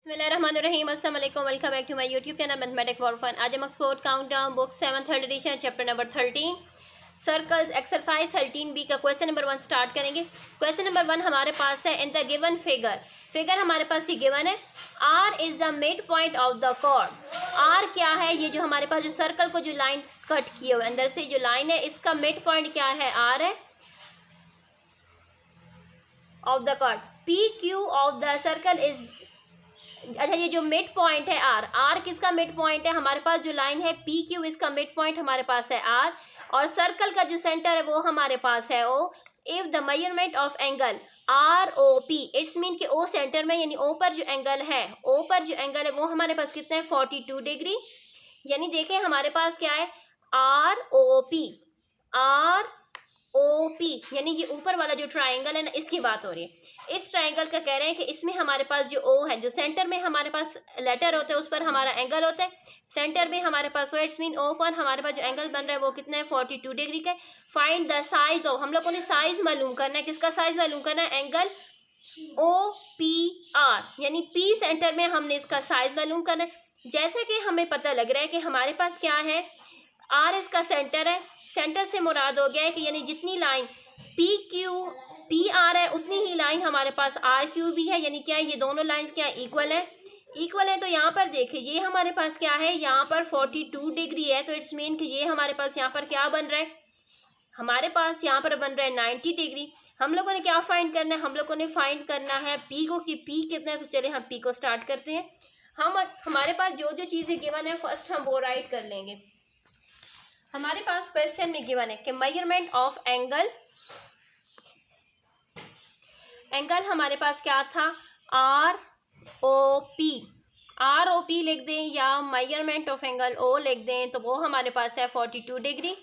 बिस्मिल्लाहिर्रहमानिर्रहीम अस्सलाम वालेकुम, welcome back to my YouTube channel mathematics for fun. आज हम Oxford countdown book 7th edition chapter number 13 circles exercise 13B का question number 1 start करेंगे। Question number 1 हमारे पास है, इन द गिवन फिगर हमारे पास ये गिवन है, R is the mid point of the chord. R क्या है? ये जो हमारे पास जो सर्कल को जो लाइन कट किए हुए अंदर से जो लाइन है, इसका मिड पॉइंट क्या है? आर है of the chord. P Q of the circle is, अच्छा ये जो मिड पॉइंट है आर, आर किसका मिड पॉइंट है? हमारे पास जो लाइन है पी क्यू, इसका मिड पॉइंट हमारे पास है आर, और सर्कल का जो सेंटर है वो हमारे पास है O. If the measurement of angle R O P, it's mean कि ओ सेंटर में, यानी ओ पर जो एंगल है, ओ पर जो एंगल है वो हमारे पास कितना है? 42 डिग्री। यानी देखें हमारे पास क्या है? R O P, R O P, यानी ये ऊपर वाला जो ट्राइंगल है ना, इसकी बात हो रही है। इस ट्राइंगल का कह रहे हैं कि इसमें हमारे पास जो ओ है, जो सेंटर में हमारे पास लेटर होते हैं उस पर हमारा एंगल होता है, सेंटर में हमारे पास, सो इट्स मीन ओ पर हमारे पास जो एंगल बन रहा है वो कितना है? 42 डिग्री का। फाइंड द साइज ऑफ, हम लोगों ने साइज मालूम करना है। किसका साइज मालूम करना है? एंगल ओ पी आर, यानी पी सेंटर में हमने इसका साइज मालूम करना है। जैसे कि हमें पता लग रहा है कि हमारे पास क्या है, आर इसका सेंटर है। सेंटर से मुराद हो गया है कि यानी जितनी line P Q P R है उतनी ही लाइन हमारे पास आर क्यू भी है। यानी क्या है? ये दोनों लाइंस क्या इक्वल है? इक्वल है। तो यहाँ पर देखिए ये हमारे पास क्या है? यहाँ पर 42 डिग्री है, तो इट्स मीन कि ये हमारे पास यहाँ पर क्या बन रहा है? हमारे पास यहाँ पर बन रहा है 90 डिग्री। हम लोगों ने क्या फाइंड करना है? हम लोगों ने फाइंड करना है पी को, कि पी कितना है। तो चले हम पी को स्टार्ट करते हैं। हमारे पास जो जो चीज़ें गिवन है फर्स्ट हम वो राइट कर लेंगे। हमारे पास क्वेश्चन में गिवन है कि मेजरमेंट ऑफ एंगल, एंगल हमारे पास क्या था? R O P, R O P लिख दें या मेजरमेंट ऑफ एंगल ओ लिख दें, तो वो हमारे पास है 42 डिग्री।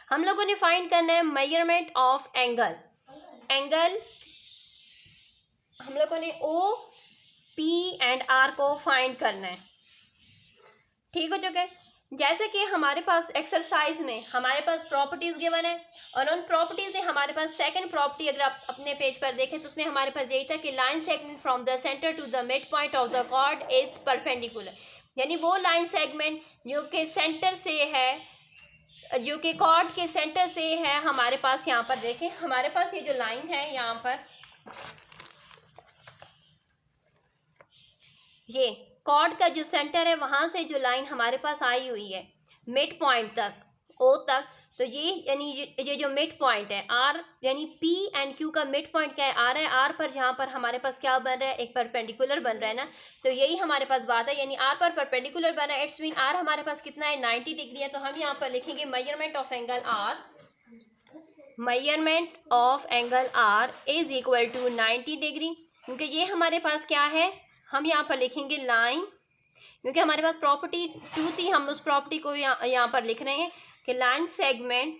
हम लोगों ने फाइंड करना है मेजरमेंट ऑफ एंगल, एंगल हम लोगों ने ओ पी एंड आर को फाइंड करना है। ठीक हो चुका है। जैसे कि हमारे पास एक्सरसाइज में हमारे पास प्रॉपर्टीज गिवन है, और उन प्रॉपर्टीज में हमारे पास सेकंड प्रॉपर्टी अगर आप अपने पेज पर देखें तो उसमें हमारे पास यही था कि line segment from the centre to the mid point of the chord is perpendicular. यानी वो लाइन सेगमेंट जो कि सेंटर से है, जो कि कॉर्ड के सेंटर से है, हमारे पास यहाँ पर देखें, हमारे पास ये जो लाइन है यहाँ पर, ये कॉर्ड का जो सेंटर है वहां से जो लाइन हमारे पास आई हुई है मिड पॉइंट तक, ओ तक, तो ये यानी ये जो मिड पॉइंट है आर, यानी पी एंड क्यू का मिड पॉइंट क्या है? आर है। आर पर जहाँ पर हमारे पास क्या बन रहा है? एक परपेंडिकुलर बन रहा है ना, तो यही हमारे पास बात है। यानी आर पर परपेंडिकुलर बन रहा है, इट्स मीन आर हमारे पास कितना है? 90 डिग्री है। तो हम यहाँ पर लिखेंगे measurement of angle R, measurement of angle R is equal to 90 degree, क्योंकि ये हमारे पास क्या है? हम यहाँ पर लिखेंगे लाइन, क्योंकि हमारे पास प्रॉपर्टी 2 थी, हम उस प्रॉपर्टी को यहाँ पर लिख रहे हैं कि line segment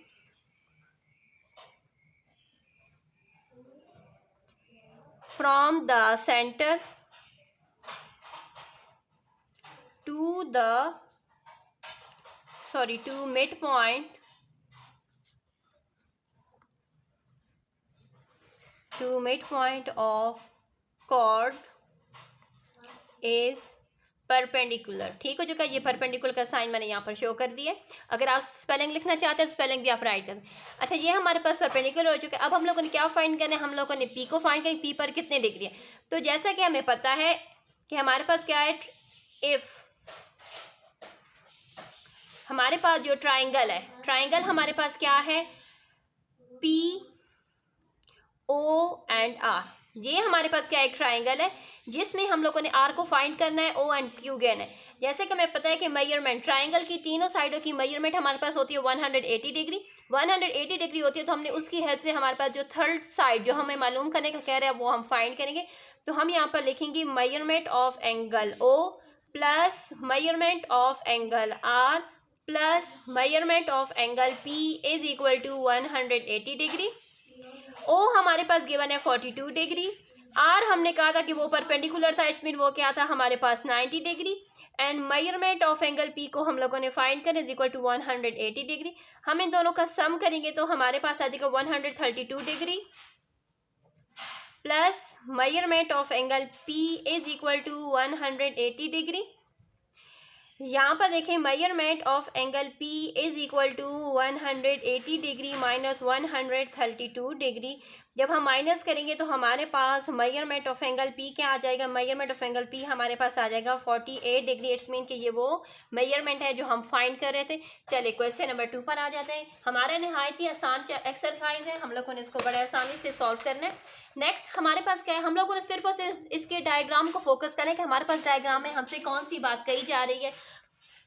from the centre to the to mid point, to mid point of chord is perpendicular. ठीक हो चुका है। ये परपेंडिकुलर का साइन मैंने यहाँ पर शो कर दिया। अगर आप स्पेलिंग लिखना चाहते हैं तो स्पेलिंग भी आप राइट कर दें। अच्छा ये हमारे पास परपेंडिकुलर हो चुका है। अब हम लोगों ने क्या फाइंड करना है? हम लोगों ने पी को फाइंड करना, पी पर कितने डिग्री है। तो जैसा कि हमें पता है कि हमारे पास क्या है, इफ हमारे पास जो ट्राइंगल है, ट्राइंगल हमारे पास क्या है? पी ओ एंड आर, ये हमारे पास क्या एक ट्राइंगल है जिसमें हम लोगों ने आर को फाइंड करना है, ओ एंड क्यू गेन है। जैसे कि हमें पता है कि मेजरमेंट, ट्राइंगल की तीनों साइडों की मेजरमेंट हमारे पास होती है 180 डिग्री, 180 डिग्री होती है। तो हमने उसकी हेल्प से हमारे पास जो थर्ड साइड जो हमें मालूम करने का कह रहा है वो हम फाइंड करेंगे। तो हम यहाँ पर लिखेंगे measurement of angle O plus measurement of angle R plus measurement of angle P is equal to 180 degree. O हमारे पास गिवन है 42 डिग्री, आर हमने कहा था कि वो परपेंडिकुलर था, इट्स मीन वो क्या था? हमारे पास 90 degree, and measurement of angle P को हम लोगों ने फाइंड करें इज इक्वल टू 180 डिग्री। हम इन दोनों का सम करेंगे तो हमारे पास आ जाएगा 132 degree plus measurement of angle P is equal to 180 degree. यहाँ पर देखें measurement of angle P is equal to 180 degree minus 132 degree. जब हम माइनस करेंगे तो हमारे पास मेजरमेंट ऑफ एंगल P क्या आ जाएगा, मेजरमेंट ऑफ एंगल P हमारे पास आ जाएगा 48 डिग्री। इट्स मीन कि ये वो मेजरमेंट है जो हम फाइंड कर रहे थे। चलिए क्वेश्चन नंबर 2 पर आ जाते हैं। हमारा नहायत ही आसान एक्सरसाइज है, हम लोगों ने इसको बड़े आसानी से सॉल्व करना है। नेक्स्ट हमारे पास क्या है, हम लोगों ने सिर्फ और सिर्फ इसके डायग्राम को फोकस करें कि हमारे पास डायग्राम में हमसे कौन सी बात कही जा रही है,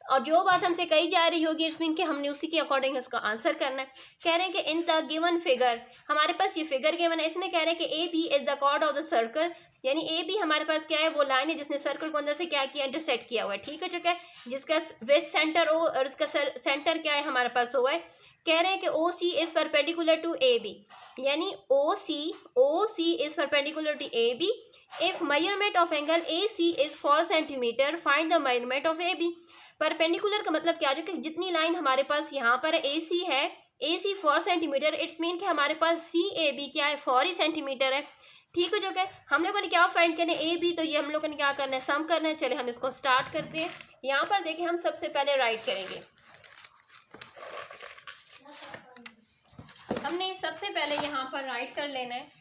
और जो बात हमसे कही जा रही होगी इट्स मीन कि हमने उसी के अकॉर्डिंग उसका आंसर करना है। कह रहे हैं कि इन द गिवन फिगर, हमारे पास ये फिगर गिवन है, इसमें कह रहे हैं कि A B is the chord of the circle, यानी ए बी हमारे पास क्या है, वो लाइन है जिसने सर्कल को अंदर से क्या किया, इंटरसेक्ट किया हुआ है। ठीक हो चुका है, जिसका विद सेंटर ओ और इसका सेंटर क्या है हमारे पास ओ है। कह रहे हैं कि O C is perpendicular to A B, यानी O C is perpendicular to A B. If measurement of angle A C is 4 centimetre, find the measurement of A B. Perpendicular का मतलब क्या है, जो कि जितनी लाइन हमारे पास यहाँ पर ए सी है, ए सी 4 सेंटीमीटर, इट्स मीन कि हमारे पास सी ए बी क्या है, 4 ही सेंटीमीटर है। ठीक हो जो कि हम लोगों ने क्या फाइंड करना है, ए बी, तो ये हम लोगों ने क्या करना है, सम करना है। चले हम इसको स्टार्ट करते हैं। यहाँ पर देखिए हम सबसे पहले राइट करेंगे, हमने सबसे पहले यहाँ पर राइट कर लेना है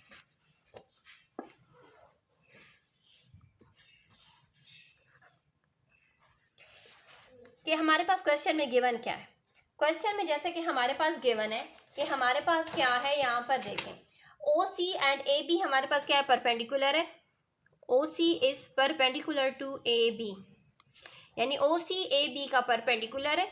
कि हमारे पास क्वेश्चन में गिवन क्या है। क्वेश्चन में जैसे कि हमारे पास गिवन है कि हमारे पास क्या है, यहाँ पर देखें ओ सी एंड ए बी हमारे पास क्या है, परपेंडिकुलर है। O C is perpendicular to A B, यानी ओ सी ए बी का परपेंडिकुलर है।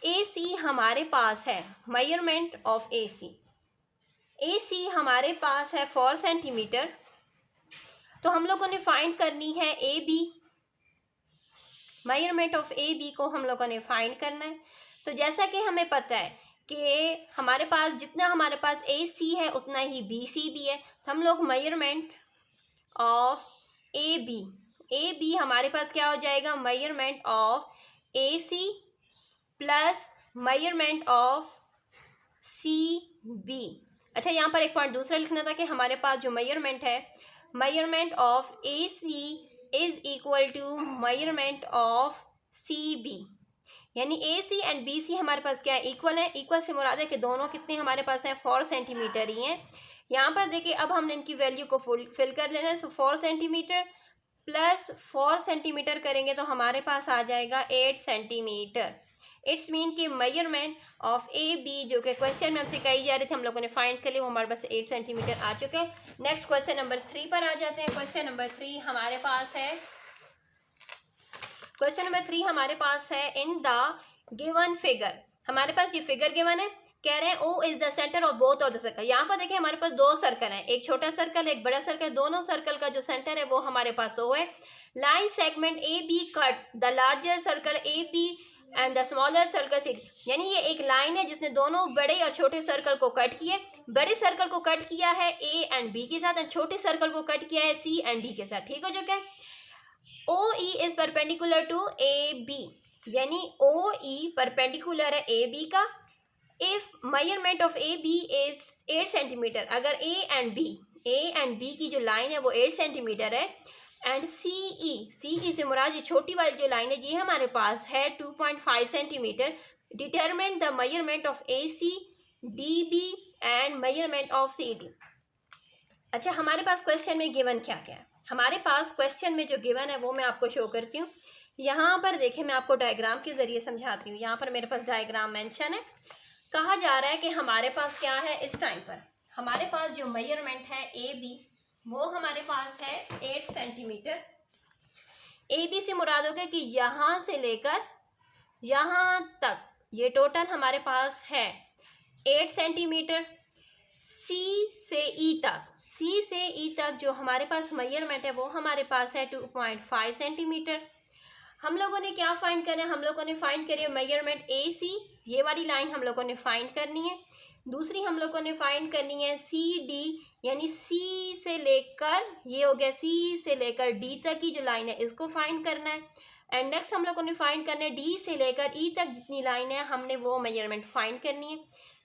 ए सी हमारे पास है मेजरमेंट ऑफ ए सी हमारे पास है 4 सेंटीमीटर। तो हम लोगों ने फाइंड करनी है A B, measurement of A B को हम लोगों ने फाइंड करना है। तो जैसा कि हमें पता है कि हमारे पास जितना हमारे पास ए सी है उतना ही बी सी भी है, तो हम लोग मेजरमेंट ऑफ ए बी हमारे पास क्या हो जाएगा, measurement of A C plus measurement of C B. अच्छा, यहाँ पर एक पॉइंट दूसरा लिखना था कि हमारे पास जो मेजरमेंट है, measurement of A C is equal to measurement of C B, यानी A C and B C हमारे पास क्या है, इक्वल है। इक्वल से मुराद है कि दोनों कितने हमारे पास हैं, 4 सेंटीमीटर ही हैं। यहाँ पर देखिए अब हमने इनकी वैल्यू को फिल कर लेना है। सो 4 सेंटीमीटर प्लस 4 सेंटीमीटर करेंगे तो हमारे पास आ जाएगा 8 सेंटीमीटर। इट्स मीन कि मेजरमेंट ऑफ ए बी जो कि क्वेश्चन में हमसे कही जा रही थी, हम लोगों ने फाइंड कर लिया, वो हमारे पास 8 सेंटीमीटर आ चुके हैं। नेक्स्ट क्वेश्चन नंबर 3 पर आ जाते हैं। क्वेश्चन नंबर 3 हमारे पास है, क्वेश्चन नंबर 3 हमारे पास है इन द गिवन फिगर, हमारे पास ये फिगर गिवन है। कह रहे हैं O is the centre of both of the circle. यहाँ पर देखिए हमारे पास 2 सर्कल हैं, एक छोटा सर्कल एक बड़ा सर्कल। दोनों सर्कल का जो सेंटर है वो हमारे पास ओ है। Line segment A B cut the larger circle A B and the smaller circle C, यानी ये एक लाइन है जिसने दोनों बड़े और छोटे सर्कल को कट किए। बड़े सर्कल को कट किया है ए एंड बी के साथ, एंड छोटे सर्कल को कट किया है सी एंड डी के साथ। ठीक हो चुका है। O E is perpendicular to A B, यानी ओ ई परपेंडिकुलर है ए बी का। If measurement of A B is 8 centimetre, अगर ए एंड बी की जो लाइन है वो 8 सेंटीमीटर है, एंड सी ई से मुराद ये छोटी वाली जो लाइन है ये हमारे पास है 2.5 centimetre. Determine the measurement of A C D B and measurement of C D. अच्छा, हमारे पास क्वेश्चन में गिवन क्या क्या है, हमारे पास क्वेश्चन में जो गिवन है वो मैं आपको शो करती हूँ। यहाँ पर देखें, मैं आपको डायग्राम के ज़रिए समझाती हूँ। यहाँ पर मेरे पास डायग्राम मेंशन है। कहा जा रहा है कि हमारे पास क्या है, इस टाइम पर हमारे पास जो मेजरमेंट है ए बी वो हमारे पास है 8 सेंटीमीटर। ए बी से मुराद हो गया कि यहाँ से लेकर यहाँ तक ये टोटल हमारे पास है 8 सेंटीमीटर। सी से ई तक जो हमारे पास मेजरमेंट है वो हमारे पास है 2.5 सेंटीमीटर। हम लोगों ने क्या फाइंड करना है, हम लोगों ने फाइंड करी है मेजरमेंट ए सी, ये वाली लाइन हम लोगों ने फाइंड करनी है। दूसरी हम लोगों ने फाइंड करनी है सी डी, यानी सी से लेकर ये हो गया सी से लेकर डी तक की जो लाइन है इसको फाइंड करना है। एंड नेक्स्ट हम लोगों ने फाइंड करना है डी से लेकर ई तक जितनी लाइन है हमने वो मेजरमेंट फाइंड करनी है।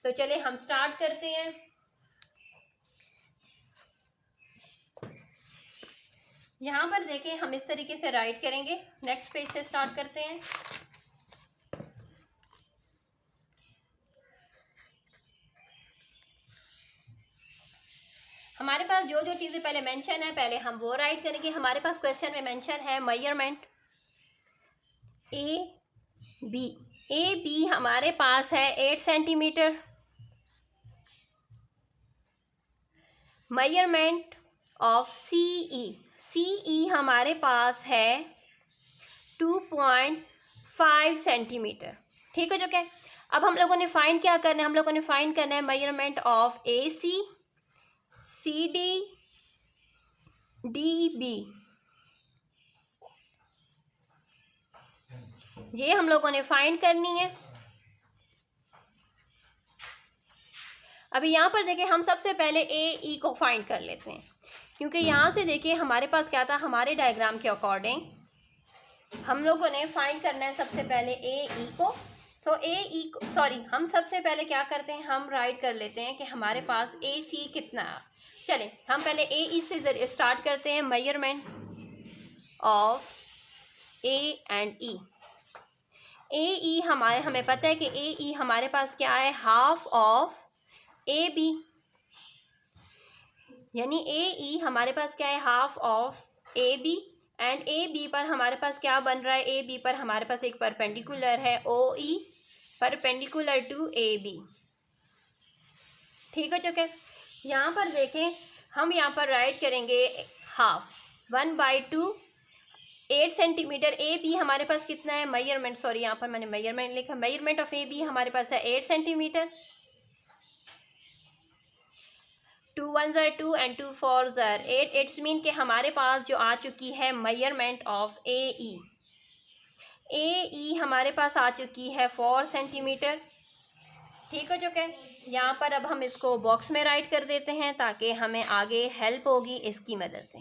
तो चले हम स्टार्ट करते हैं। यहाँ पर देखें हम इस तरीके से राइट करेंगे। नेक्स्ट पेज से स्टार्ट करते हैं। हमारे पास जो जो चीज़ें पहले मेंशन है पहले हम वो राइट करेंगे। हमारे पास क्वेश्चन में मेंशन है मेजरमेंट ए बी हमारे पास है 8 सेंटीमीटर। मेजरमेंट ऑफ सी हमारे पास है 2.5 सेंटीमीटर। ठीक हो चुका है। अब हम लोगों ने फाइंड क्या करना है, हम लोगों ने फाइंड करना है measurement of C D B. ये हम लोगों ने फाइंड करनी है। अभी यहाँ पर देखिए हम सबसे पहले ए को फाइंड कर लेते हैं, क्योंकि यहाँ से देखिए हमारे पास क्या था, हमारे डायग्राम के अकॉर्डिंग हम लोगों ने फाइंड करना है सबसे पहले ए को। हम सबसे पहले क्या करते हैं, हम राइट कर लेते हैं कि हमारे पास ए सी कितना है। चलें हम पहले ए से स्टार्ट करते हैं। मेजरमेंट ऑफ ए एंड ई हमें पता है कि ए हमारे पास क्या है, हाफ ऑफ ए बी। यानी ए हमारे पास क्या है, half of A B. And A B पर हमारे पास क्या बन रहा है, ए बी पर हमारे पास एक परपेंडिकुलर है O E, perpendicular to A B. ठीक हो चुके। यहाँ पर देखें हम यहाँ पर राइट करेंगे हाफ 1/2 8 सेंटीमीटर। ए बी हमारे पास कितना है, मेजरमेंट, सॉरी यहाँ पर मैंने मेजरमेंट लिखा, मेजरमेंट ऑफ ए बी हमारे पास है 8 centimetre. 2 1s are 2 and 2 4s are 8। It's mean कि हमारे पास जो आ चुकी है मेजरमेंट ऑफ ए ई हमारे पास आ चुकी है 4 सेंटीमीटर। ठीक हो चुके हैं। यहाँ पर अब हम इसको बॉक्स में राइट कर देते हैं ताकि हमें आगे हेल्प होगी इसकी मदद से।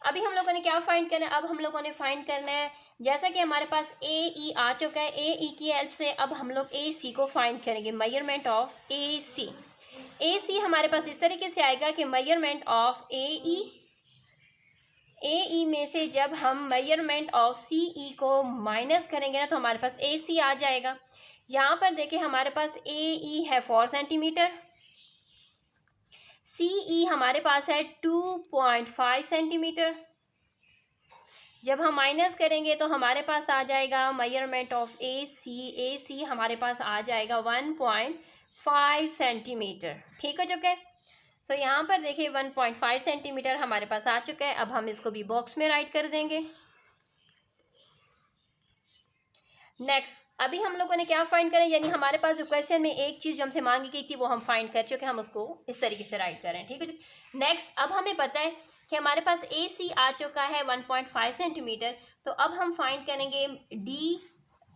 अभी हम लोगों ने क्या फाइंड करना है, अब हम लोगों ने फाइंड करना है, जैसा कि हमारे पास ए ई आ चुका है, ए ई की हेल्प से अब हम लोग ए सी को फाइंड करेंगे। मेजरमेंट ऑफ ए सी हमारे पास इस तरीके से आएगा कि मेजरमेंट ऑफ ए ई में से जब हम मेजरमेंट ऑफ सी ई को माइनस करेंगे ना तो हमारे पास ए सी आ जाएगा। यहाँ पर देखिए हमारे पास ए ई है 4 सेंटीमीटर, सी ई हमारे पास है 2.5 सेंटीमीटर। जब हम माइनस करेंगे तो हमारे पास आ जाएगा मेजरमेंट ऑफ ए सी हमारे पास आ जाएगा 1.5 सेंटीमीटर। ठीक हो चुका है। सो यहाँ पर देखिए 1.5 सेंटीमीटर हमारे पास आ चुका है। अब हम इसको भी बॉक्स में राइट कर देंगे। नेक्स्ट अभी हम लोगों ने क्या फाइंड करें, यानी हमारे पास जो क्वेश्चन में एक चीज़ हमसे मांगी गई थी वो हम फाइंड कर चुके हैं, हम उसको इस तरीके से राइट करें। ठीक है। नेक्स्ट अब हमें पता है कि हमारे पास ए सी आ चुका है 1.5 सेंटीमीटर। तो अब हम फाइंड करेंगे डी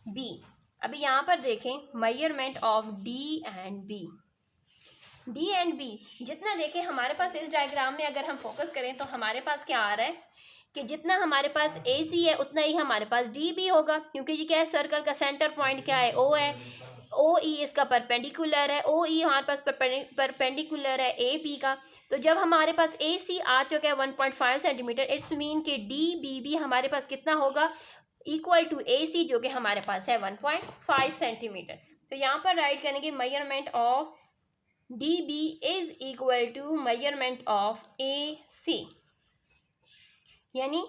बी। अभी यहाँ पर देखें measurement of D and B जितना देखें हमारे पास इस डायग्राम में अगर हम फोकस करें तो हमारे पास क्या आ रहा है कि जितना हमारे पास ए सी है उतना ही हमारे पास डी बी होगा, क्योंकि ये क्या है, सर्कल का सेंटर पॉइंट क्या है, ओ है, ओ ई इसका परपेंडिकुलर है, ओ ई हमारे पास परपेंडिकुलर है ए बी का। तो जब हमारे पास ए सी आ चुका है 1.5 सेंटीमीटर, इट्स मीन कि डी बी भी हमारे पास कितना होगा, इक्वल टू ए सी, जो कि हमारे पास है 1.5 सेंटीमीटर। तो यहाँ पर राइट करेंगे measurement of D B is equal to measurement of A C, यानी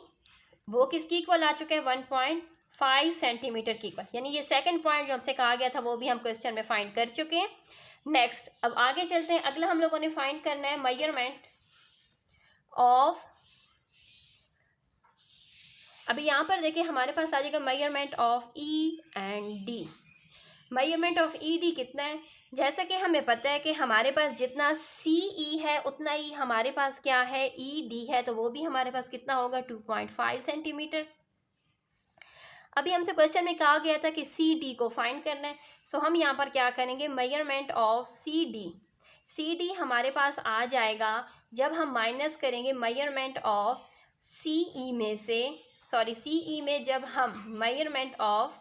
वो किसकी इक्वल आ चुका है, 1.5 सेंटीमीटर की इक्वल। यानी ये सेकंड पॉइंट जो हमसे कहा गया था वो भी हम क्वेश्चन में फाइंड कर चुके हैं। नेक्स्ट अब आगे चलते हैं। अगला हम लोगों ने फाइंड करना है मेजरमेंट ऑफ, अभी यहाँ पर देखिए हमारे पास आ जाएगा measurement of E and D. Measurement of E D कितना है, जैसा कि हमें पता है कि हमारे पास जितना सी ई है उतना ही हमारे पास क्या है, ई डी है, तो वो भी हमारे पास कितना होगा, 2.5 सेंटीमीटर। अभी हमसे क्वेश्चन में कहा गया था कि सी डी को फाइंड करना है। सो हम यहाँ पर क्या करेंगे, मेजरमेंट ऑफ सी डी हमारे पास आ जाएगा जब हम माइनस करेंगे मेजरमेंट ऑफ सी ई में से, सॉरी सी ई में जब हम मेजरमेंट ऑफ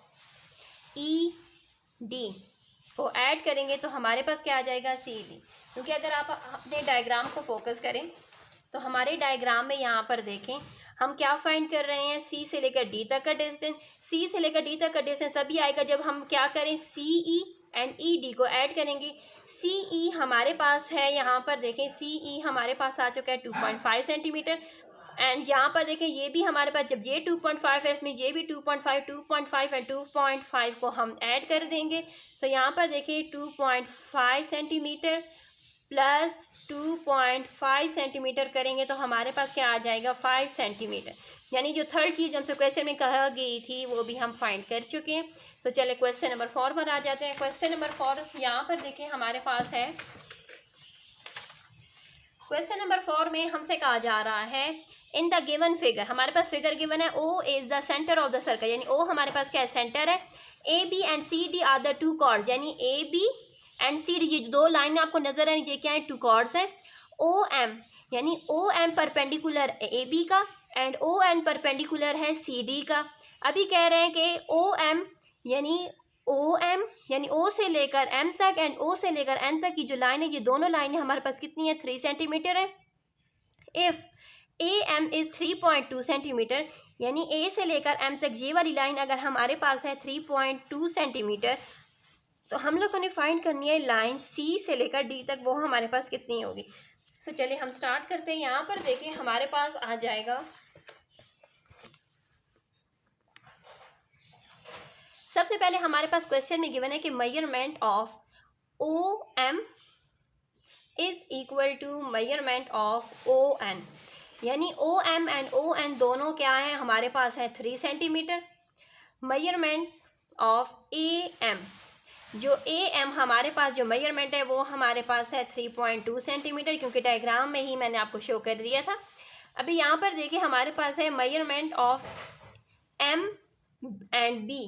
ई डी को ऐड करेंगे तो हमारे पास क्या आ जाएगा, सी डी। क्योंकि अगर आप अपने डायग्राम को फोकस करें तो हमारे डायग्राम में यहाँ पर देखें हम क्या फाइंड कर रहे हैं, सी से लेकर डी तक का डिस्टेंस। सी से लेकर डी तक का डिस्टेंस तभी आएगा जब हम क्या करें, सी ई एंड ई डी को ऐड करेंगे। सी ई हमारे पास है, यहाँ पर देखें सी ई हमारे पास आ चुका है 2.5 सेंटीमीटर। एंड यहाँ पर देखें ये भी हमारे पास, जब ये 2.5 है इसमें ये भी 2.5 एंड 2.5 को हम ऐड कर देंगे। तो यहाँ पर देखें 2.5 सेंटीमीटर प्लस 2.5 सेंटीमीटर करेंगे तो हमारे पास क्या आ जाएगा, 5 सेंटीमीटर। यानी जो थर्ड चीज़ हमसे क्वेश्चन में कहा गई थी वो भी हम फाइंड कर चुके हैं। तो चले क्वेश्चन नंबर 4 पर आ जाते हैं। क्वेश्चन नंबर 4 यहाँ पर देखें हमारे पास है। क्वेश्चन नंबर 4 में हमसे कहा जा रहा है इन द गिवन फिगर, हमारे पास फिगर गिवन है, O is the centre of the circle, यानी ओ हमारे पास क्या है, सेंटर है। A B and C D are the two chords, यानी A B and C D, ये दो लाइन आपको नजर आ रही है, ये क्या है, टू कॉर्ड्स है। ओ एम, यानी O M perpendicular A B का एंड ओ एन परपेंडिकुलर है सी डी का। अभी कह रहे हैं कि ओ एम यानी ओ से लेकर एम तक एंड ओ से लेकर एन तक की जो लाइन है, ये दोनों लाइनें हमारे पास कितनी है, 3 सेंटीमीटर है। If A M is 3.2 centimetre, यानी ए से लेकर एम तक ये वाली लाइन अगर हमारे पास है 3.2 सेंटीमीटर, तो हम लोगों ने फाइंड करनी है लाइन सी से लेकर डी तक, वो हमारे पास कितनी होगी। सो चलिए हम स्टार्ट करते हैं। यहाँ पर देखिए हमारे पास आ जाएगा, सबसे पहले हमारे पास क्वेश्चन में गिवन है कि measurement of O M is equal to measurement of O N, यानी O M and O N दोनों क्या है, हमारे पास है 3 centimetre. Measurement of A M, जो ए एम हमारे पास जो मेजरमेंट है वो हमारे पास है 3.2 सेंटीमीटर, क्योंकि डायग्राम में ही मैंने आपको शो कर दिया था। अभी यहाँ पर देखिए हमारे पास है measurement of M and B,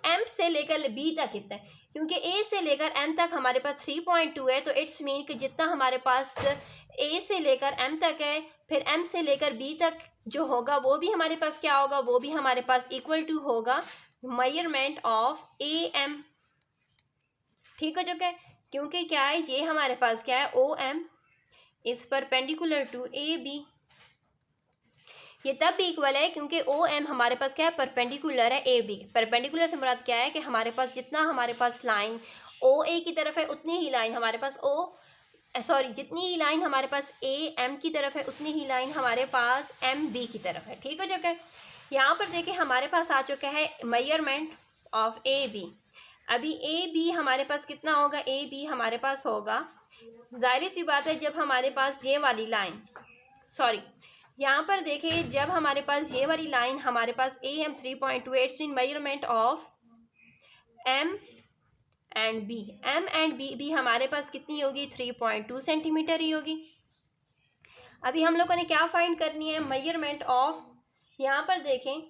M से लेकर बी तक कितना है, क्योंकि ए से लेकर एम तक हमारे पास 3.2 है, तो इट्स मीन कि जितना हमारे पास ए से लेकर एम तक है, फिर एम से लेकर बी तक जो होगा वो भी हमारे पास क्या होगा, वो भी हमारे पास इक्वल टू होगा मेजरमेंट ऑफ ए एम। ठीक हो चुका है, क्योंकि क्या है, ये हमारे पास क्या है, O M is perpendicular to A B. ये तब भी इक्वल है क्योंकि ओ एम हमारे पास क्या है, परपेंडिकुलर है ए बी। परपेंडिकुलर से मुराद क्या है कि हमारे पास जितना हमारे पास लाइन ओ ए की तरफ है उतनी ही लाइन हमारे पास जितनी ही लाइन हमारे पास ए एम की तरफ है उतनी ही लाइन हमारे पास एम बी की तरफ है। ठीक हो चुका है। यहाँ पर देखिए हमारे पास आ चुका है मेजरमेंट ऑफ ए बी। अभी ए बी हमारे पास कितना होगा, ए बी हमारे पास होगा, जाहिर सी बात है, जब हमारे पास ये वाली लाइन यहाँ पर देखिए जब हमारे पास ये वाली लाइन हमारे पास ए एम 3.28 इन measurement of M and B, M and B भी हमारे पास कितनी होगी, 3.2 सेंटीमीटर ही होगी। अभी हम लोगों ने क्या फाइंड करनी है, मेजरमेंट ऑफ, यहाँ पर देखें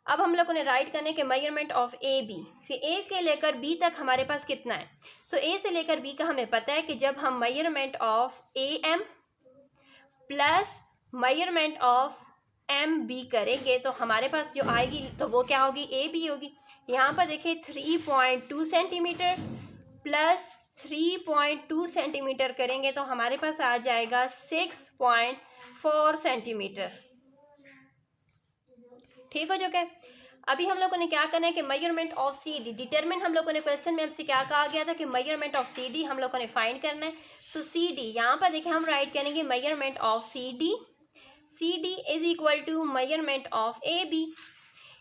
अब हम लोगों ने राइट करने के मेजरमेंट ऑफ ए बी, ए के लेकर बी तक हमारे पास कितना है। सो ए से लेकर बी का हमें पता है कि जब हम measurement of A M plus measurement of M B करेंगे तो हमारे पास जो आएगी तो वो क्या होगी, ए बी होगी। यहाँ पर देखिए 3.2 सेंटीमीटर प्लस 3.2 सेंटीमीटर करेंगे तो हमारे पास आ जाएगा 6.4 सेंटीमीटर। ठीक हो चुका है। अभी हम लोगों ने क्या करना है कि measurement of C D determine, हम लोगों ने क्वेश्चन में हमसे क्या कहा गया था कि मेजरमेंट ऑफ सी डी हम लोगों ने फाइंड करना है। सो सी डी यहाँ पर देखिए हम राइट करेंगे measurement of C D is equal to measurement of A B,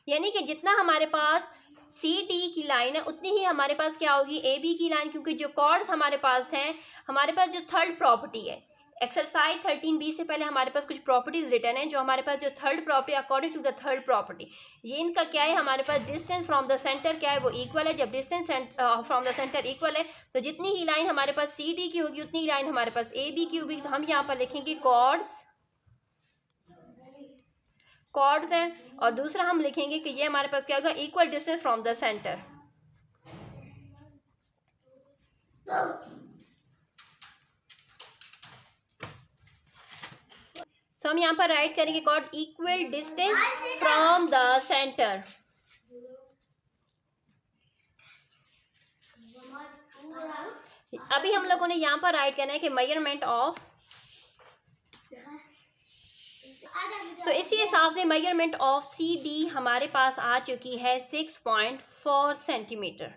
यानी कि जितना हमारे पास सी डी की लाइन है उतनी ही हमारे पास क्या होगी, ए बी की लाइन, क्योंकि जो कॉर्ड्स हमारे पास हैं, हमारे पास जो थर्ड प्रॉपर्टी है एक्सरसाइज 13B से पहले हमारे पास कुछ प्रॉपर्टीज रिटर्न है, जो हमारे पास जो third property according to the third property, ये इनका क्या है, हमारे पास डिस्टेंस फ्रॉम द सेंटर क्या है, वो इक्वल है। जब distance from the centre equal है तो जितनी ही लाइन हमारे पास सी डी की होगी उतनी ही लाइन हमारे पास ए बी की होगी। तो हम यहाँ पर लिखेंगे कॉर्ड्स हैं, और दूसरा हम लिखेंगे कि ये हमारे पास क्या होगा, equal distance from the centre. So हम यहाँ पर राइट करेंगे chord equal distance from the centre. अभी हम लोगों ने यहाँ पर राइट करना है कि मेजरमेंट ऑफ सो इसी हिसाब से मेजरमेंट ऑफ सी डी हमारे पास आ चुकी है 6.4 सेंटीमीटर।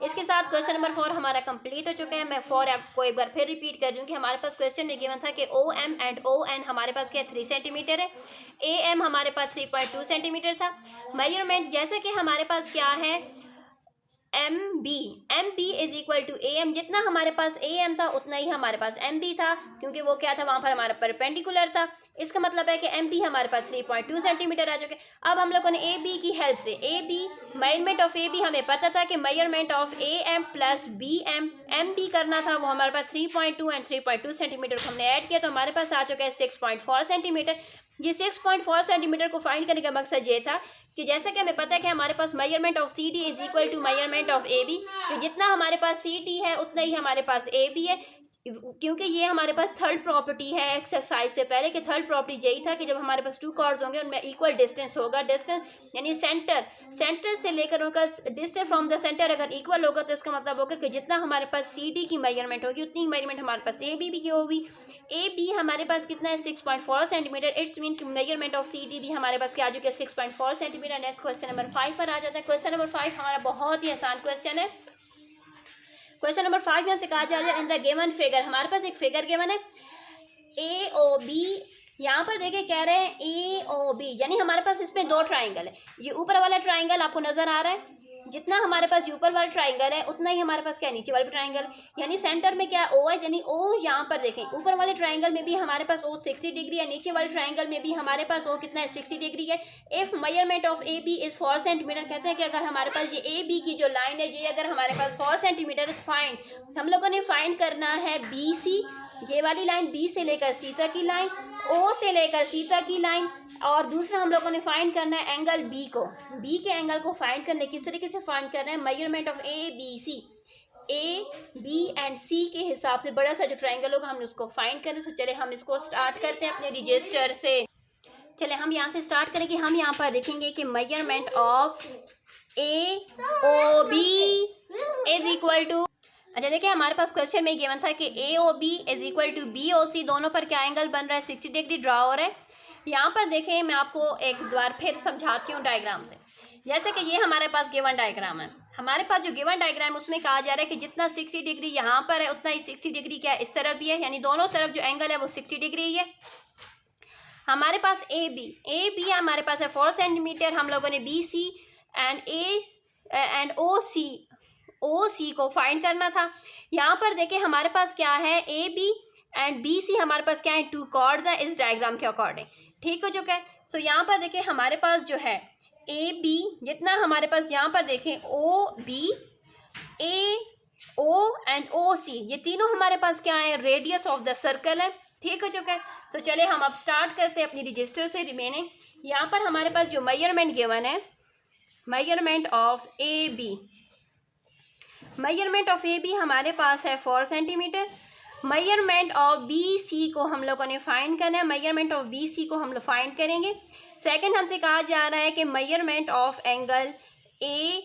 इसके साथ क्वेश्चन नंबर 4 हमारा कंप्लीट हो चुका है। मैं 4 आपको एक बार फिर रिपीट कर रही हूँ कि हमारे पास क्वेश्चन में गिवन था कि O M and O N हमारे पास क्या 3 सेंटीमीटर है, ए एम हमारे पास 3.2 सेंटीमीटर था। मेजरमेंट जैसे कि हमारे पास क्या है M B is equal to A M, जितना हमारे पास ए एम था उतना ही हमारे पास एम बी था, क्योंकि वो क्या था वहाँ पर हमारा परपेंडिकुलर था। इसका मतलब है कि एम बी हमारे पास 3.2 सेंटीमीटर आ चुके। अब हम लोगों ने ए बी की हेल्प से A B measurement of A B हमें पता था कि measurement of A M plus B M B करना था, वो हमारे पास 3.2 एंड 3.2 सेंटीमीटर को हमने ऐड किया तो हमारे पास आ चुका है 6.4 सेंटीमीटर। जी 6.4 सेंटीमीटर को फाइंड करने का मकसद ये था कि जैसा कि हमें पता है कि हमारे पास measurement of C D is equal to measurement of A B, तो जितना हमारे पास सी डी है उतना ही हमारे पास ए बी है, क्योंकि ये हमारे पास थर्ड प्रॉपर्टी है एक्सरसाइज से पहले कि थर्ड प्रॉपर्टी यही था कि जब हमारे पास टू कॉर्ड्स होंगे उनमें इक्वल डिस्टेंस होगा। डिस्टेंस यानी सेंटर से लेकर उनका डिस्टेंस फ्रॉम द सेंटर अगर इक्वल होगा तो इसका मतलब होगा कि जितना हमारे पास सी डी की मेजरमेंट होगी उतनी मेजरमेंट हमारे पास ए बी की होगी। ए बी हमारे पास कितना है 6.4 centimetre, it's mean measurement of C D भी हमारे पास क्या आ चुका है 6.4 सेंटीमीटर। नेक्स्ट क्वेश्चन नंबर 5 पर आ जाता है। क्वेश्चन नंबर 5 हमारा बहुत ही आसान क्वेश्चन है। क्वेश्चन नंबर 5 में से कहा जा रहा है इन द गिवन फिगर, हमारे पास एक फिगर गिवन है ए ओ बी। यहाँ पर देखिए कह रहे हैं ए ओ बी, यानी हमारे पास इसमें दो ट्राइंगल है। ये ऊपर वाला ट्राइंगल आपको नजर आ रहा है, जितना हमारे पास ऊपर वाला ट्राइंगल है उतना ही हमारे पास क्या है नीचे वाला ट्राइंगल, यानी सेंटर में क्या ओ है, यानी ओ यहाँ पर देखें ऊपर वाले ट्राइंगल में भी हमारे पास ओ 60 डिग्री है, नीचे वाले ट्राइंगल में भी हमारे पास ओ कितना है 60 डिग्री है। If measurement of A B is 4 centimetre, कहते हैं कि अगर हमारे पास ये ए बी की जो लाइन है ये अगर हमारे पास 4 सेंटीमीटर फाइंड, हम लोगों ने फाइंड करना है बी सी, ये वाली लाइन बी से लेकर सी तक की लाइन, ओ से लेकर सी तक की लाइन, और दूसरा हम लोगों ने फाइंड करना है एंगल बी को, बी के एंगल को फाइंड करने किस तरीके से फाइंड करना है measurement of A B C, A B and C के हिसाब से बड़ा सा जो ट्राइंगल होगा हमने उसको फाइंड करना। तो चले हम इसको स्टार्ट करते हैं अपने रजिस्टर से। चले हम यहाँ से स्टार्ट करें कि हम यहाँ पर लिखेंगे कि measurement of A O B is equal to, अच्छा देखिए हमारे पास क्वेश्चन में गिवन था कि A O B is equal to B O C, दोनों पर क्या एंगल बन रहा है 60 डिग्री ड्रा हो रहा है। यहाँ पर देखें मैं आपको एक बार फिर समझाती हूँ डायग्राम से। जैसे कि ये हमारे पास गिवन डायग्राम है, हमारे पास जो गिवन डायग्राम उसमें कहा जा रहा है कि जितना 60 डिग्री यहाँ पर है उतना ही 60 डिग्री क्या इस तरफ भी है, यानी दोनों तरफ जो एंगल है वो 60 डिग्री ही है। हमारे पास ए बी हमारे पास है 4 सेंटीमीटर, हम लोगों ने बी सी एंड ओ सी को फाइंड करना था। यहाँ पर देखिए हमारे पास क्या है A B and B C हमारे पास क्या है टू कॉर्ड्स हैं इस डायग्राम के अकॉर्डिंग, ठीक हो चुका है। सो यहाँ पर देखिए हमारे पास जो है ए बी, जितना हमारे पास यहाँ पर देखें O B, A O and O सी, ये तीनों हमारे पास क्या है रेडियस ऑफ द सर्कल है, ठीक हो चुका है। सो चले हम अब स्टार्ट करते हैं अपनी रजिस्टर से रिमेनिंग। यहाँ पर हमारे पास जो मेजरमेंट गिवन है measurement of A B, measurement of A B हमारे पास है 4 centimetre. Measurement of B C को हम लोगों ने फाइंड करना है, मेजरमेंट ऑफ बी सी को हम लोग फाइंड करेंगे। सेकंड हमसे कहा जा रहा है कि measurement of angle A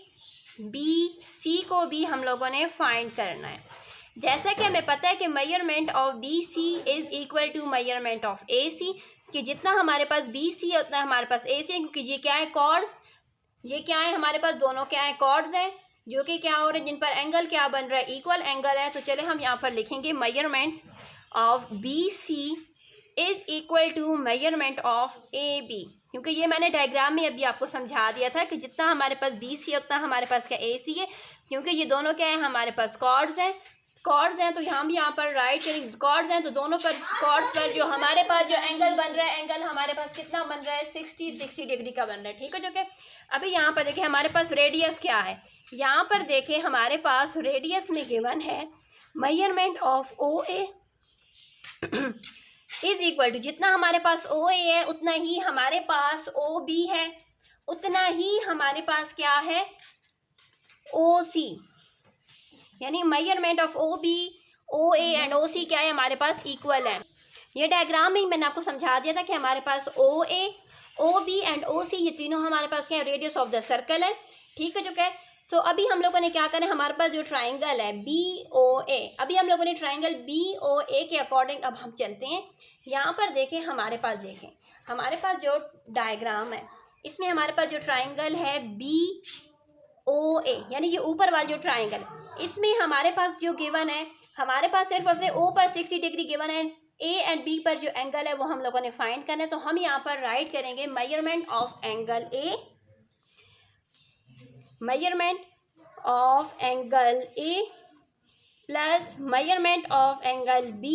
B C को भी हम लोगों ने फाइंड करना है। जैसा कि हमें पता है कि measurement of B C is equal to measurement of A C, कि जितना हमारे पास बी सी है उतना हमारे पास ए सी है, क्योंकि ये क्या है कॉर्ड्स, ये क्या है हमारे पास दोनों क्या है कॉर्ड्स हैं जो कि क्या हो रहे हैं जिन पर एंगल क्या बन रहा है इक्वल एंगल है। तो चले हम यहाँ पर लिखेंगे measurement of B C is equal to measurement of A B, क्योंकि ये मैंने डायग्राम में अभी आपको समझा दिया था कि जितना हमारे पास बी सी है उतना हमारे पास क्या ए सी है, क्योंकि ये दोनों क्या है हमारे पास कॉर्ड्स हैं। तो हम यहाँ पर राइट कॉर्ड्स हैं तो दोनों पर कॉर्ड्स पर जो हमारे पास जो एंगल बन रहा है एंगल हमारे पास कितना बन रहा है 60 डिग्री का बन रहा है, ठीक है जो कि अभी यहाँ पर देखिए हमारे पास रेडियस क्या है, यहाँ पर देखिए हमारे पास रेडियस में गिवन है measurement of O A is equal to, जितना हमारे पास ओ ए है उतना ही हमारे पास ओ बी है, उतना ही हमारे पास क्या है ओ सी, यानी measurement of O B O A and O C क्या है हमारे पास इक्वल है। ये डायग्राम में मैंने आपको समझा दिया था कि हमारे पास ओ ए ओ बी एंड ओ सी ये तीनों हमारे पास क्या है रेडियस ऑफ द सर्कल है, ठीक है जो क्या है। सो अभी हम लोगों ने क्या करना है, हमारे पास जो ट्राइंगल है बी ओ ए, अभी हम लोगों ने ट्राइंगल बी ओ ए के अकॉर्डिंग अब हम चलते हैं यहाँ पर देखें, हमारे पास जो डायग्राम है, इसमें हमारे पास जो ट्राइंगल है BOA, यानी ये ऊपर वाला जो ट्राइंगल है, इसमें हमारे पास जो गिवन है, हमारे पास सिर्फ और सिर्फ O पर 60 डिग्री गिवन है, A एंड B पर जो एंगल है वो हम लोगों ने फाइंड करना है। तो हम यहाँ पर राइट करेंगे measurement of angle A, measurement of angle A plus measurement of angle B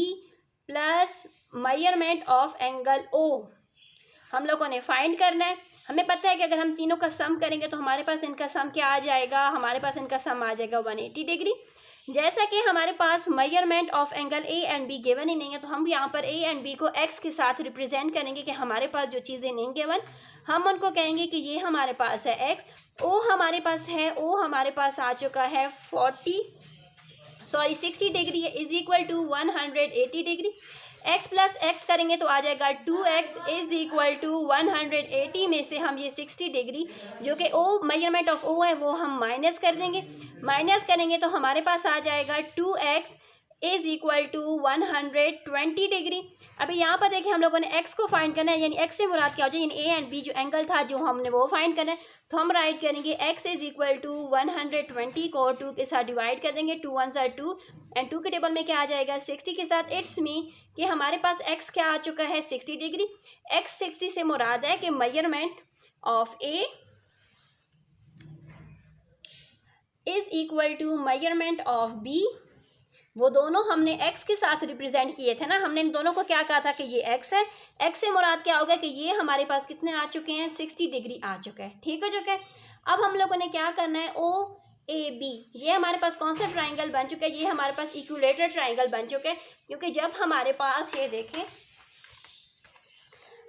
plus measurement of angle O हम लोगों ने फाइंड करना है। हमें पता है कि अगर हम तीनों का सम करेंगे तो हमारे पास इनका सम क्या आ जाएगा, हमारे पास इनका सम आ जाएगा 180 डिग्री। जैसा कि हमारे पास measurement of angle A and B given ही नहीं है, तो हम यहाँ पर A एंड B को X के साथ रिप्रेजेंट करेंगे कि हमारे पास जो चीज़ें नहीं गिवन, हम उनको कहेंगे कि ये हमारे पास है X। O हमारे पास है, O हमारे पास आ चुका है 60 degree is equal to 180 degree. x plus x करेंगे तो आ जाएगा 2x इज इक्वल टू 180 में से हम ये 60 डिग्री जो कि O मेजरमेंट ऑफ O है वो हम माइनस कर देंगे। माइनस करेंगे तो हमारे पास आ जाएगा 2x is equal to 120 degree. अभी यहाँ पर देखिए हम लोगों ने x को फाइंड करना है, यानी x से मुराद क्या हो जाए, यानी A एंड B जो एंगल था जो हमने वो फाइंड करना है। तो हम राइट करेंगे x इज इक्वल टू 120 को 2 के साथ डिवाइड कर देंगे, 2 1 2 एंड 2 के टेबल में क्या आ जाएगा 60 के साथ। इट्स मी कि हमारे पास x क्या आ चुका है 60 डिग्री। x 60 से मुराद है कि measurement of A is equal to measurement of B, वो दोनों हमने x के साथ रिप्रेजेंट किए थे ना, हमने इन दोनों को क्या कहा था कि ये x है। x से मुराद क्या होगा कि ये हमारे पास कितने आ चुके हैं 60 डिग्री आ चुका है, ठीक हो चुका है। अब हम लोगों ने क्या करना है OAB, ये हमारे पास कौन सा ट्राइंगल बन चुका है, ये हमारे पास इक्विलेटरल ट्राइंगल बन चुका है। क्योंकि जब हमारे पास ये देखें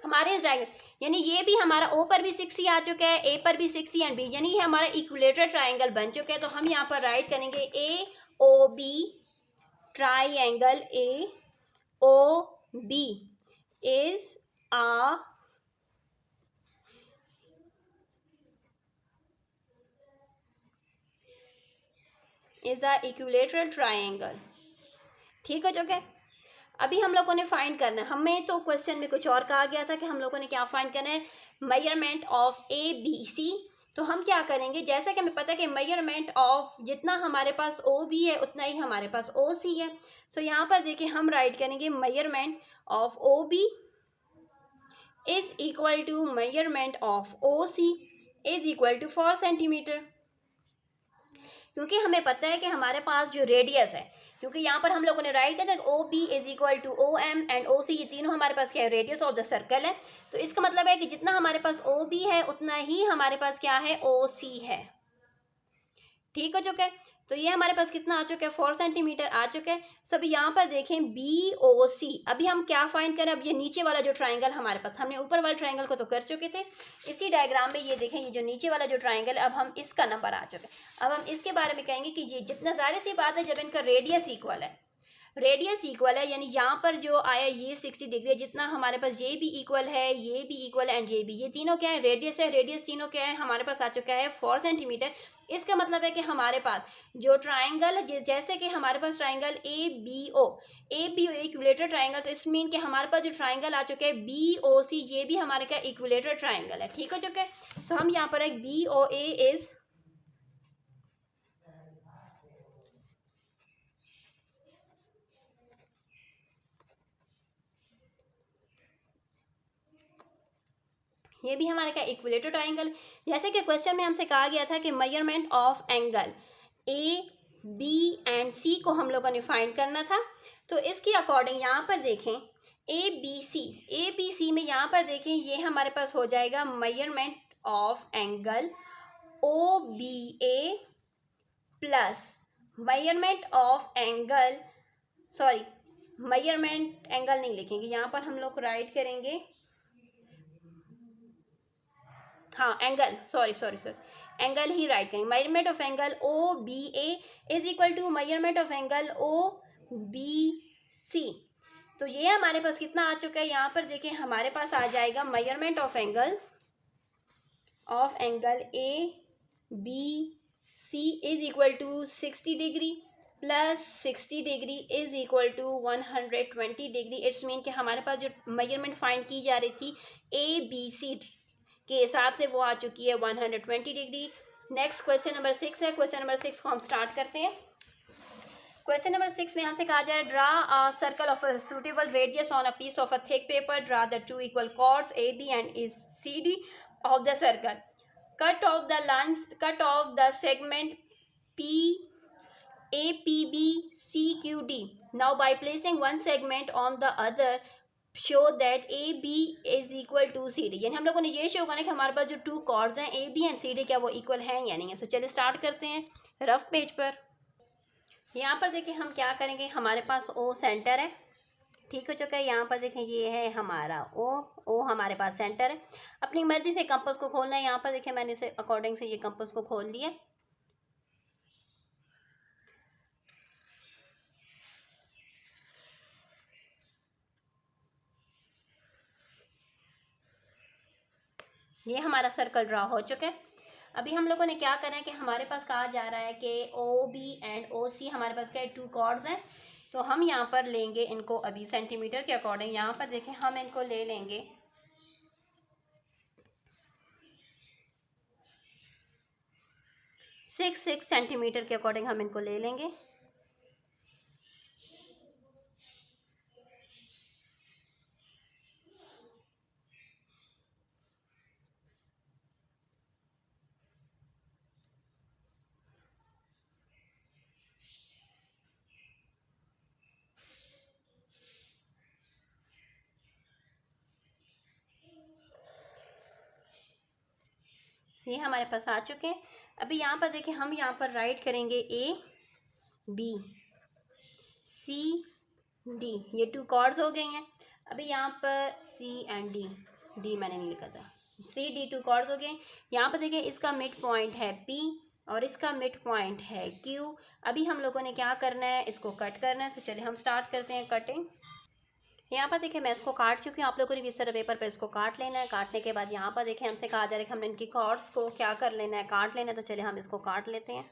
हमारे इस ट्राइंगल, यानी ये भी हमारा O पर भी 60 आ चुका है, A पर भी 60 एंड B, यानी ये हमारा इक्विलेटरल ट्राइंगल बन चुका है। तो हम यहाँ पर राइट करेंगे AOB triangle AOB is a equilateral triangle, ठीक हो चुका है। अभी हम लोगों ने फाइंड करना है, हमें तो क्वेश्चन में कुछ और कहा गया था कि हम लोगों ने क्या फाइंड करना है, मेजरमेंट ऑफ ABC। तो हम क्या करेंगे, जैसा कि हमें पता है कि मेजरमेंट ऑफ जितना हमारे पास OB है उतना ही हमारे पास OC है। सो यहाँ पर देखिए हम राइट करेंगे measurement of OB is equal to measurement of OC is equal to 4 centimetre. क्योंकि हमें पता है कि हमारे पास जो रेडियस है, क्योंकि यहाँ पर हम लोगों ने राइट किया था OB is equal to OM and OC, ये तीनों हमारे पास क्या है, रेडियस ऑफ द सर्कल है। तो इसका मतलब है कि जितना हमारे पास OB है उतना ही हमारे पास क्या है, OC है, ठीक हो चुका है। तो ये हमारे पास कितना आ चुका है, 4 सेंटीमीटर आ चुका है। सब यहाँ पर देखें BOC, अभी हम क्या फाइंड करें, अब ये नीचे वाला जो ट्राइंगल हमारे पास, हमने ऊपर वाले ट्राइंगल को तो कर चुके थे। इसी डायग्राम में ये देखें, ये जो नीचे वाला जो ट्राइंगल है, अब हम इसका नंबर आ चुका है। अब हम इसके बारे में कहेंगे कि ये जितना, ज़ाहिर सी बात है जब इनका रेडियस इक्वल है, रेडियस इक्वल है, यानी यहाँ पर जो आया ये 60 डिग्री है, जितना हमारे पास ये भी इक्वल है, ये भी इक्वल है एंड ये भी, ये तीनों क्या है, रेडियस है। रेडियस तीनों क्या है, हमारे पास आ चुका है 4 सेंटीमीटर। इसका मतलब है कि हमारे पास जो ट्राइंगल है, जैसे कि हमारे पास ट्राइंगल ABO इक्विलेटरल ट्राइंगल, तो इसमें कि हमारे पास जो ट्राइंगल आ चुका है BOC, ये भी हमारे का इक्विलेटरल ट्राइंगल है, ठीक हो चुका है। सो हम यहाँ पर एक BOA इज ये भी हमारे का इक्विलेटरल ट्राइंगल। जैसे कि क्वेश्चन में हमसे कहा गया था कि measurement of angle AB and C को हम लोगों ने फाइंड करना था। तो इसके अकॉर्डिंग यहाँ पर देखें ABC में यहाँ पर देखें, ये हमारे पास हो जाएगा measurement of angle OBA plus measurement of angle, sorry measurement angle नहीं लिखेंगे, यहाँ पर हम लोग राइट करेंगे, हाँ एंगल, सॉरी एंगल ही राइट करेंगे। Measurement of angle OBA is equal to measurement of angle OBC। तो ये हमारे पास कितना आ चुका है, यहाँ पर देखें हमारे पास आ जाएगा measurement of angle ABC is equal to 60 degree plus 60 degree is equal to 120 degree. It's mean कि हमारे पास जो मेजरमेंट फाइंड की जा रही थी ABC के हिसाब से वो आ चुकी है 120 डिग्री। नेक्स्ट क्वेश्चन नंबर 6 है। क्वेश्चन नंबर 6 को हम स्टार्ट करते हैं। क्वेश्चन नंबर 6 में हमसे कहा जाए draw a circle of a suitable radius on a piece of a thick paper, draw the two equal chords AB and CD of the circle, cut off the segment APB CQD. Now by placing one segment on the other show that AB is equal to CD। यानी हम लोगों ने ये show करना है कि हमारे पास जो टू कॉर्ड्स हैं AB एंड CD क्या वो इक्वल हैं या नहीं है। सो चलिए स्टार्ट करते हैं रफ पेज पर। यहाँ पर देखिए हम क्या करेंगे, हमारे पास O सेंटर है, ठीक हो चुका है। यहाँ पर देखें ये है हमारा O हमारे पास सेंटर है। अपनी मर्जी से कंपास को खोलना है। यहाँ पर देखें मैंने इसे अकॉर्डिंग से ये कंपास को खोल लिया। ये हमारा सर्कल ड्रा हो चुका है। अभी हम लोगों ने क्या करना है कि हमारे पास कहा जा रहा है कि OB एंड OC हमारे पास क्या है, टू कॉर्ड्स हैं। तो हम यहाँ पर लेंगे इनको अभी सेंटीमीटर के अकॉर्डिंग। यहाँ पर देखें हम इनको ले लेंगे 6 सेंटीमीटर के अकॉर्डिंग हम इनको ले लेंगे। ये हमारे पास आ चुके हैं। अभी यहाँ पर देखिए हम यहाँ पर राइट करेंगे ABCD, ये टू कॉर्ड्स हो गई हैं। अभी यहाँ पर C एंड D मैंने नहीं लिखा था, CD टू कॉर्ड्स हो गए। यहाँ पर देखिए इसका मिड पॉइंट है P और इसका मिड पॉइंट है Q। अभी हम लोगों ने क्या करना है, इसको कट करना है। तो चलिए हम स्टार्ट करते हैं कटिंग। यहाँ पर देखिए मैं इसको काट चुकी हूँ, आप लोगों ने भी इस तरह पेपर पर इसको काट लेना है। काटने के बाद यहाँ पर देखिए हमसे कहा जा रहा है कि हमने इनकी कॉर्ड्स को क्या कर लेना है, काट लेना है। तो चलिए हम इसको काट लेते हैं।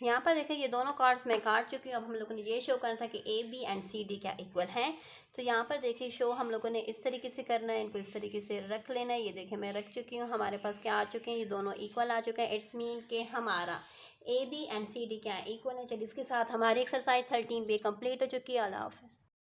यहाँ पर देखिए ये दोनों कार्ड्स मैं काट चुकी हूँ। अब हम लोगों ने ये शो करना था कि AB एंड CD क्या इक्वल हैं। तो यहाँ पर देखिए शो हम लोगों ने इस तरीके से करना है, इनको इस तरीके से रख लेना है। ये देखिए मैं रख चुकी हूँ, हमारे पास क्या आ चुके हैं, ये दोनों इक्वल आ चुके हैं। इट्स मीन के हमारा AB एंड CD क्या इक्वल है। चलिए इसके साथ हमारी एक्सरसाइज 13 भी कंप्लीट हो चुकी है। अल्लाह हाफ़िज़।